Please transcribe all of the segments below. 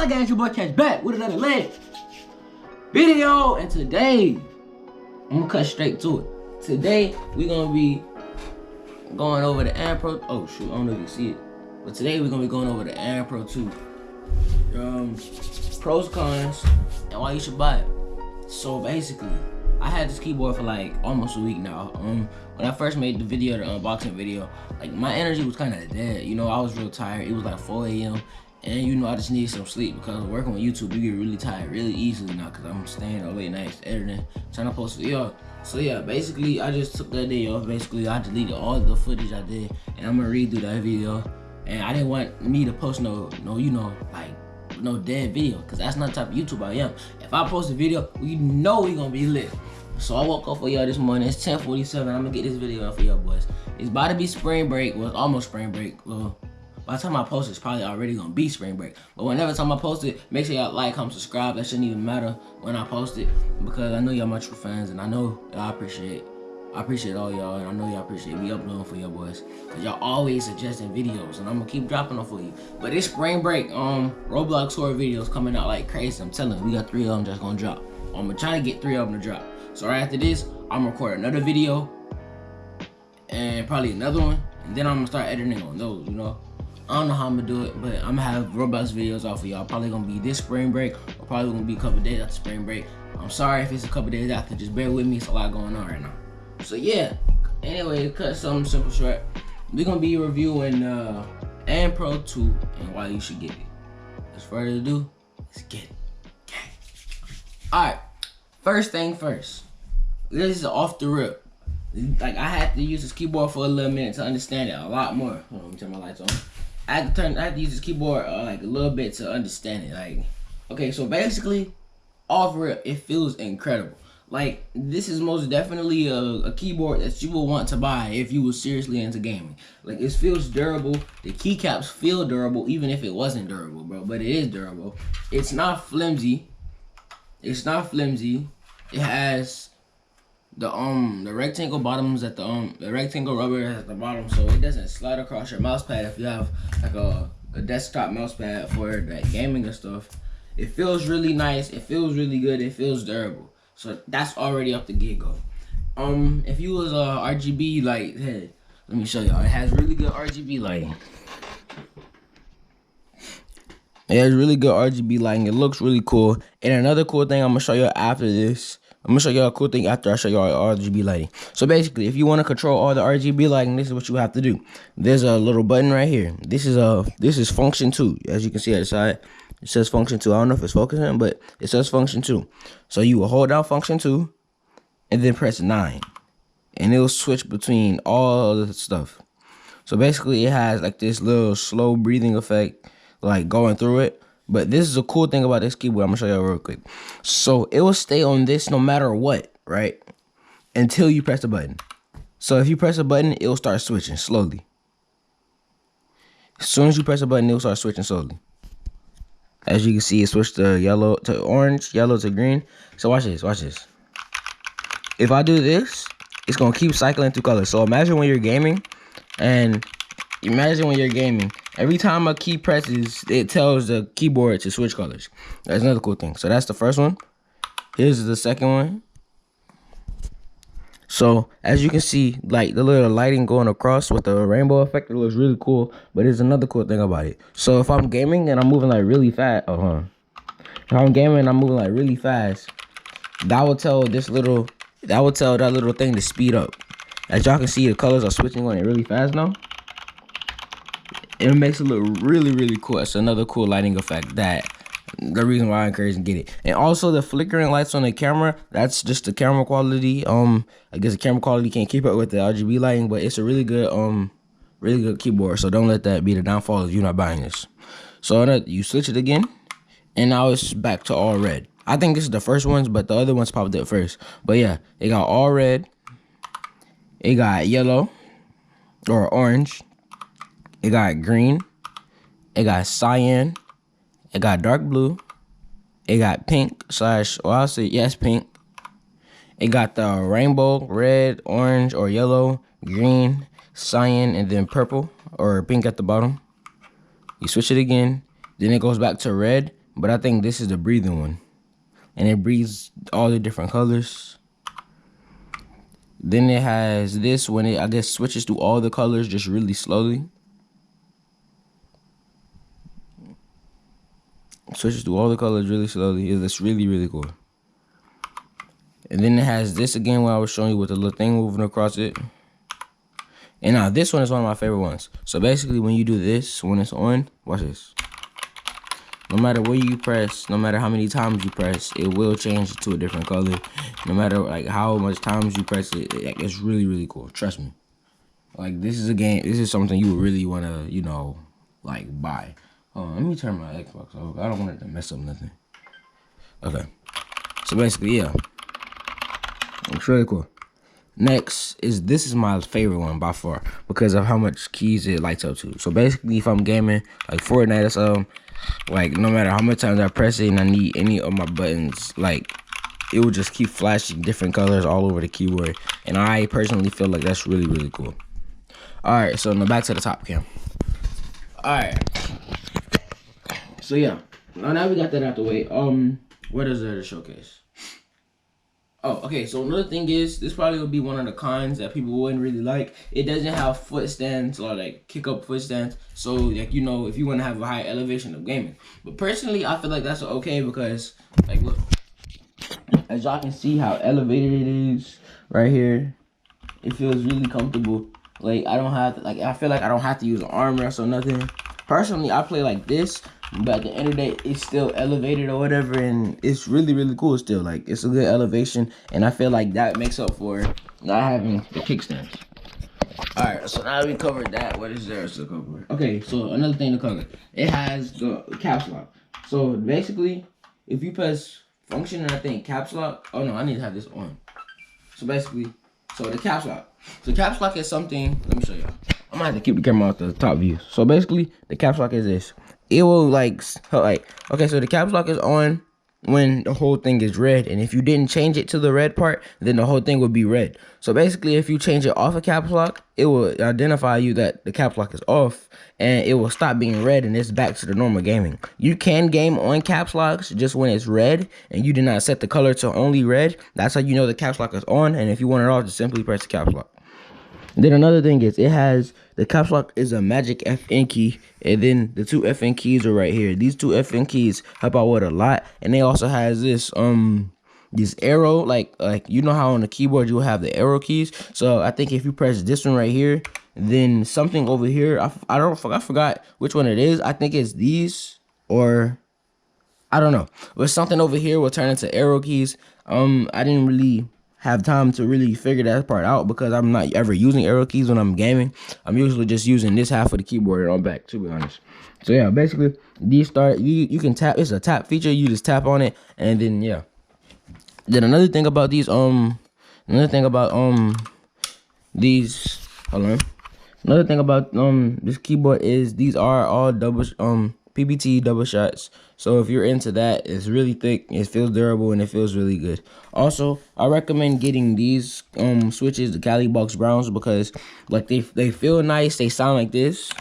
got your boy Catch back with another leg video, and today I'm gonna cut straight to it. Today we're gonna be going over the Pro. Oh shoot, I don't know if you see it, but today we're gonna be going over the Pro 2 pros, cons, and why you should buy it. So basically, I had this keyboard for like almost a week now. When I first made the video, the unboxing video, like my energy was kind of dead. You know, I was real tired. It was like 4 a.m. and you know I just needed some sleep because working with YouTube, you get really tired really easily now because I'm staying up late nights editing, trying to post video. So yeah, basically I just took that day off. Basically I deleted all the footage I did, and I'm gonna redo that video. And I didn't want me to post no dead video, because that's not the type of YouTube I am. If I post a video, we know we gonna be lit. So I woke up for y'all this morning. It's 10:47. I'm gonna get this video out for y'all boys. It's about to be spring break. Well, it's almost spring break. Well, by the time I post it, it's probably already gonna be spring break. But whenever time I post it, make sure y'all like, comment, subscribe. That shouldn't even matter when I post it, because I know y'all my true fans, and I know y'all appreciate. I appreciate all y'all, and I know y'all appreciate me uploading for y'all boys, because y'all always suggesting videos, and I'm gonna keep dropping them for you. But this spring break, Roblox horror videos coming out like crazy. I'm telling you, we got 3 of them that's gonna drop. I'm gonna try to get 3 of them to drop. So right after this, I'm gonna record another video, and probably another one, and then I'm gonna start editing on those, you know. I don't know how I'm gonna do it, but I'm gonna have Roblox videos out for y'all. Probably gonna be this spring break, or probably gonna be a couple days after spring break. I'm sorry if it's a couple days after, just bear with me, it's a lot going on right now. So yeah, anyway, to cut something simple short, we're gonna be reviewing Pro 2 and why you should get it. Without further ado, let's get it. Okay. Alright, first thing first, this is off the rip. Like, I had to use this keyboard for a little minute to understand it a lot more. Hold on, let me turn my lights on. I had to use this keyboard like a little bit to understand it. Like, okay, so basically, off rip, it feels incredible. Like, this is most definitely a keyboard that you will want to buy if you were seriously into gaming. Like, it feels durable. The keycaps feel durable, even if it wasn't durable, bro. But it is durable. It's not flimsy. It's not flimsy. It has the rectangle bottoms at the rectangle rubber at the bottom, so it doesn't slide across your mouse pad if you have like a desktop mouse pad for that gaming and stuff. It feels really nice. It feels really good. It feels durable. So that's already up the get-go. If you was RGB light head, let me show y'all. It has really good RGB lighting. It has really good RGB lighting. It looks really cool. And another cool thing I'm gonna show you after this. I'm gonna show y'all a cool thing after I show y'all RGB lighting. So basically, if you want to control all the RGB lighting, this is what you have to do. There's a little button right here. This is function 2. As you can see at the side, it says function 2. I don't know if it's focusing, but it says function 2. So you will hold down function 2 and then press 9, and it will switch between all the stuff. So basically, it has like this little slow breathing effect, like going through it. But this is a cool thing about this keyboard. I'm gonna show y'all real quick. So it will stay on this no matter what, right? Until you press the button. So if you press a button, it will start switching slowly. As soon as you press a button, it will start switching slowly. As you can see, it switched to yellow to orange, yellow to green. So watch this, watch this. If I do this, it's gonna keep cycling through colors. So imagine when you're gaming, every time a key presses, it tells the keyboard to switch colors. That's another cool thing. So that's the first one. Here's the second one. So as you can see, like the little lighting going across with the rainbow effect, it looks really cool. But there's another cool thing about it. So if I'm gaming and I'm moving like really fast, if I'm gaming and I'm moving like really fast, that will tell that little thing to speed up. As y'all can see, the colors are switching on it really fast now. It makes it look really, really cool. It's another cool lighting effect the reason why I encourage you to get it. And also the flickering lights on the camera, that's just the camera quality. I guess the camera quality can't keep up with the RGB lighting, but it's a really good keyboard. So don't let that be the downfall if you're not buying this. So you switch it again, and now it's back to all red. I think this is the first ones, but the other ones popped up first. But yeah, it got all red. It got yellow or orange. It got green. It got cyan. It got dark blue. It got pink / I'll say yes, pink. It got the rainbow, red, orange, or yellow, green, cyan, and then purple or pink at the bottom. You switch it again. Then it goes back to red, but I think this is the breathing one, and it breathes all the different colors. Then it has this when it, I guess, switches through all the colors just really slowly. Switches through all the colors really slowly. It's really, really cool. And then it has this again where I was showing you with the little thing moving across it. And now this one is one of my favorite ones. So basically when you do this, when it's on, watch this. No matter where you press, no matter how many times you press, it will change to a different color. No matter like how much times you press it, it's really, really cool. Trust me. Like this is a game, this is something you would really want to, you know, like buy. Hold on, let me turn my Xbox off. I don't want it to mess up nothing. Okay. So basically, yeah. It's really cool. Next is, this is my favorite one by far because of how much keys it lights up to. So basically if I'm gaming like Fortnite or something, like no matter how many times I press it and I need any of my buttons, like it will just keep flashing different colors all over the keyboard. And I personally feel like that's really, really cool. Alright, so now back to the top cam. Alright. So yeah. Now we got that out the way. What is there to showcase? Oh, okay, so another thing is, this probably would be one of the cons that people wouldn't really like. It doesn't have foot stands or like kick up foot stands. So like, you know, if you want to have a high elevation of gaming. But personally, I feel like that's okay because like look, as y'all can see how elevated it is right here. It feels really comfortable. Like I don't have to, like I feel like I don't have to use an arm rest or nothing. Personally, I play like this, but at the end of the day, it's still elevated or whatever, and it's really, really cool still. Like it's a good elevation, and I feel like that makes up for not having the kickstands. All right, so now we covered that. What is there to cover? Okay, so another thing to cover. It has the caps lock. So basically, if you press function and I think caps lock. Oh no, I need to have this on. So basically, so the caps lock. So caps lock is something. Let me show y'all. I'm gonna have to keep the camera off the top view. So basically, the caps lock is this. It will like okay, so the caps lock is on when the whole thing is red, and if you didn't change it to the red part, then the whole thing would be red. So basically, if you change it off of caps lock, it will identify you that the caps lock is off, and it will stop being red, and it's back to the normal gaming. You can game on caps locks just when it's red, and you did not set the color to only red. That's how you know the caps lock is on, and if you want it off, just simply press the caps lock. Then another thing is, it has, the caps lock is a magic FN key, and then the two FN keys are right here. These two FN keys help out with a lot, and they also has this this arrow, like you know how on the keyboard you have the arrow keys. So I think if you press this one right here, then something over here, I forgot which one it is. I think it's these, or I don't know, but something over here will turn into arrow keys. I didn't really have time to really figure that part out because I'm not ever using arrow keys when I'm gaming. I'm usually just using this half of the keyboard on back, to be honest. So yeah, basically these start, you can tap. It's a tap feature. You just tap on it, and then yeah. Then another thing about these these, hold on. Another thing about this keyboard is these are all double PBT double shots. So if you're into that, it's really thick, it feels durable, and it feels really good. Also, I recommend getting these switches, the Cali Box Browns, because like they feel nice, they sound like this.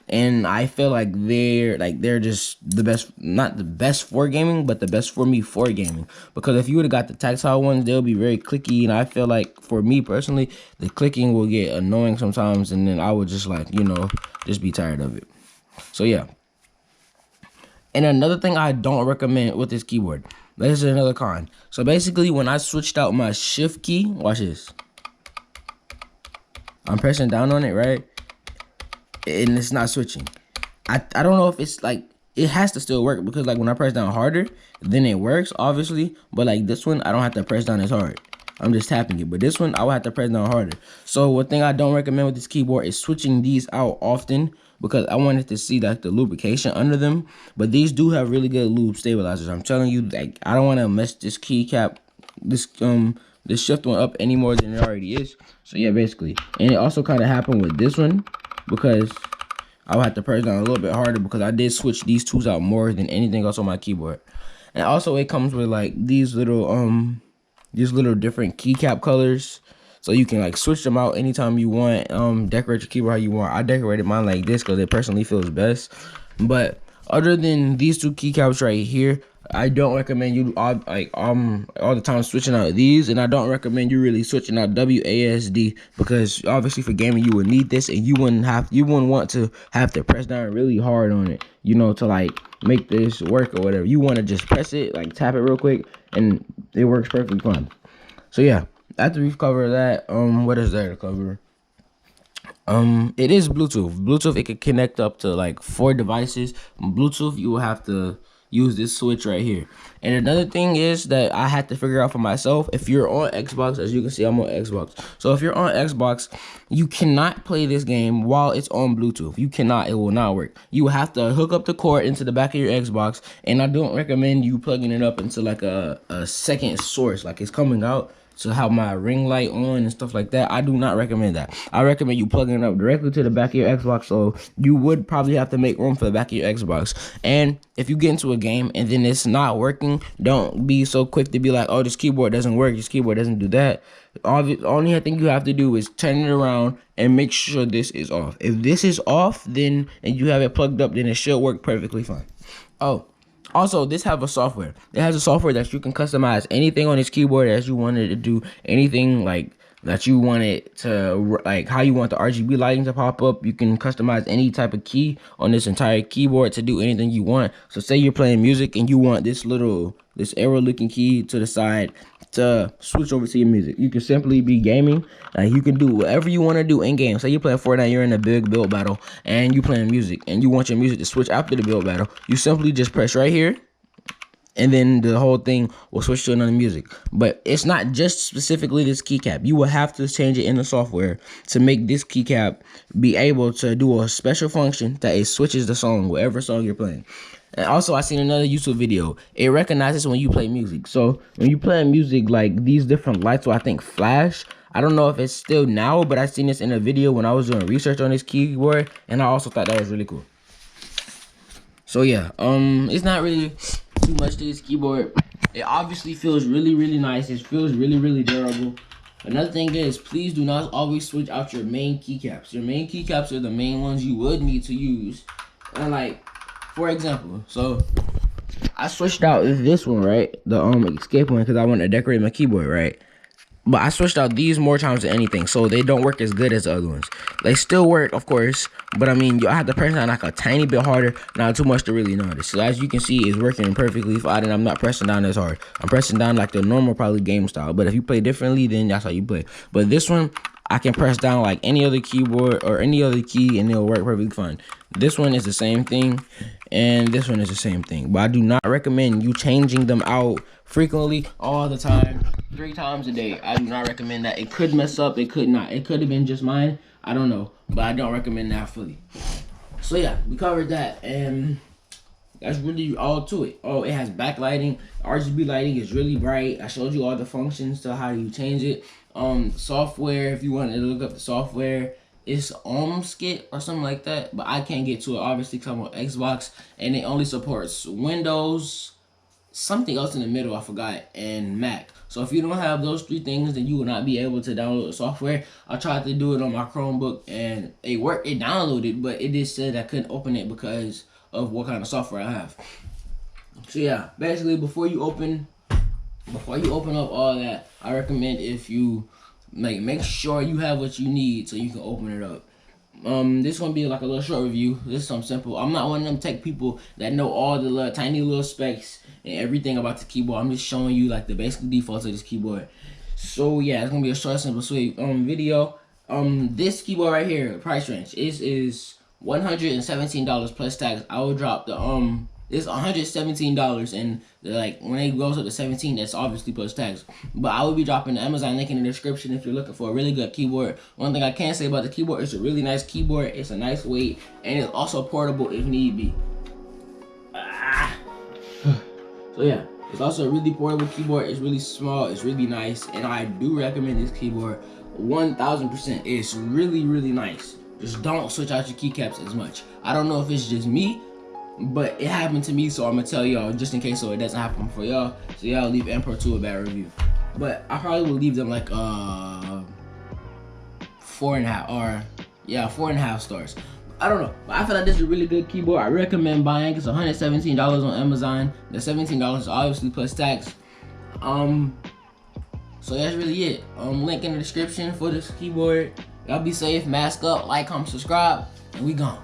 And I feel like they're just the best, not the best for gaming, but the best for me for gaming. Because if you would have got the tactile ones, they'll be very clicky, and I feel like for me personally, the clicking will get annoying sometimes, and then I would just like, you know, just be tired of it. So yeah. And another thing I don't recommend with this keyboard, this is another con. So basically, when I switched out my shift key, watch this. I'm pressing down on it, right? And it's not switching. I don't know if it's like, it has to still work, because like when I press down harder, then it works obviously, but like this one I don't have to press down as hard. I'm just tapping it, but this one I will have to press down harder. So one thing I don't recommend with this keyboard is switching these out often, because I wanted to see like the lubrication under them. But these do have really good lube stabilizers. I'm telling you, like I don't want to mess this keycap, this shift one up any more than it already is. So yeah, basically. And it also kind of happened with this one, because I would have to press down a little bit harder, because I did switch these tools out more than anything else on my keyboard. And also it comes with like these little different keycap colors, so you can like switch them out anytime you want. Decorate your keyboard how you want. I decorated mine like this because it personally feels best. But other than these two keycaps right here, I don't recommend you all the time switching out these, and I don't recommend you really switching out WASD, because obviously for gaming you would need this, and you wouldn't want to have to press down really hard on it, you know, to like make this work or whatever. You want to just press it, like tap it real quick, and it works perfectly fine. So yeah, after we've covered that, what is there to cover? It is Bluetooth. It can connect up to like 4 devices. Bluetooth, you will have to use this switch right here. And another thing is that I had to figure out for myself, if you're on Xbox, as you can see I'm on Xbox, so if you're on Xbox, you cannot play this game while it's on Bluetooth. You cannot. It will not work. You will have to hook up the cord into the back of your Xbox, and I don't recommend you plugging it up into like a second source, like it's coming out to have my ring light on and stuff like that. I do not recommend that. I recommend you plugging it up directly to the back of your Xbox, so you would probably have to make room for the back of your Xbox. And if you get into a game and then it's not working, don't be so quick to be like, oh, this keyboard doesn't work, this keyboard doesn't do that. The only thing you have to do is turn it around and make sure this is off. If this is off, then and you have it plugged up, then it should work perfectly fine. Oh, also, this have a software. It has a software that you can customize anything on this keyboard as you wanted to do, anything like that you want it to, like how you want the RGB lighting to pop up. You can customize any type of key on this entire keyboard to do anything you want. So say you're playing music and you want this arrow looking key to the side to switch over to your music. You can simply be gaming. You can do whatever you want to do in game. Say you're playing Fortnite, you're in a big build battle, and you're playing music, and you want your music to switch after the build battle. You simply just press right here, and then the whole thing will switch to another music. But it's not just specifically this keycap. You will have to change it in the software to make this keycap be able to do a special function that it switches the song, whatever song you're playing. And also, I seen another YouTube video. It recognizes when you play music. So when you play music, like these different lights will, I think, flash. I don't know if it's still now, but I seen this in a video when I was doing research on this keyboard, and I also thought that was really cool. So yeah, it's not really too much to this keyboard. It obviously feels really, really nice. It feels really, really durable. Another thing is, please do not always switch out your main keycaps. Your main keycaps are the main ones you would need to use. And like, for example, so I switched out this one, right? The escape one, because I want to decorate my keyboard, right? But I switched out these more times than anything, so they don't work as good as the other ones. They still work, of course, but I mean, I have to press down like a tiny bit harder, not too much to really notice. So as you can see, it's working perfectly fine, and I'm not pressing down as hard. I'm pressing down like the normal, probably game style. But if you play differently, then that's how you play. But this one, I can press down like any other keyboard or any other key, and it'll work perfectly fine. This one is the same thing, and this one is the same thing. But I do not recommend you changing them out frequently, all the time, 3 times a day. I do not recommend that. It could mess up, it could not. It could have been just mine, I don't know. But I don't recommend that fully. So yeah, we covered that, and that's really all to it. Oh, it has backlighting. RGB lighting is really bright. I showed you all the functions to how you change it. Software, if you want to look up the software, it's Skit or something like that, but I can't get to it obviously because I'm on Xbox, and it only supports Windows, something else in the middle I forgot, and Mac. So if you don't have those 3 things, then you will not be able to download the software. I tried to do it on my Chromebook, and it worked. It downloaded, but it just said I couldn't open it because of what kind of software I have. So yeah, basically before you open up all that, I recommend if you make sure you have what you need so you can open it up. This gonna be like a little short review. This is something simple. I'm not one of them tech people that know all the tiny little specs and everything about the keyboard. I'm just showing you like the basic defaults of this keyboard. So yeah, it's gonna be a short, simple, sweet video. This keyboard right here, price range is $117 plus tax. I will drop the it's $117, and like when it goes up to 17, that's obviously plus tax. But I will be dropping the Amazon link in the description if you're looking for a really good keyboard. One thing I can say about the keyboard, it's a really nice keyboard. It's a nice weight, and it's also portable if need be. So yeah, it's also a really portable keyboard. It's really small. It's really nice, and I do recommend this keyboard 1000%. It's really, really nice. Just don't switch out your keycaps as much. I don't know if it's just me, but it happened to me, so I'm gonna tell y'all just in case so it doesn't happen for y'all. So y'all leave Emperor 2 a bad review. But I probably will leave them like 4.5 or yeah, 4.5 stars. I don't know, but I feel like this is a really good keyboard. I recommend buying. It's $117 on Amazon. The $17 is obviously plus tax. So that's really it. Link in the description for this keyboard. Y'all be safe, mask up, like, comment, subscribe, and we gone.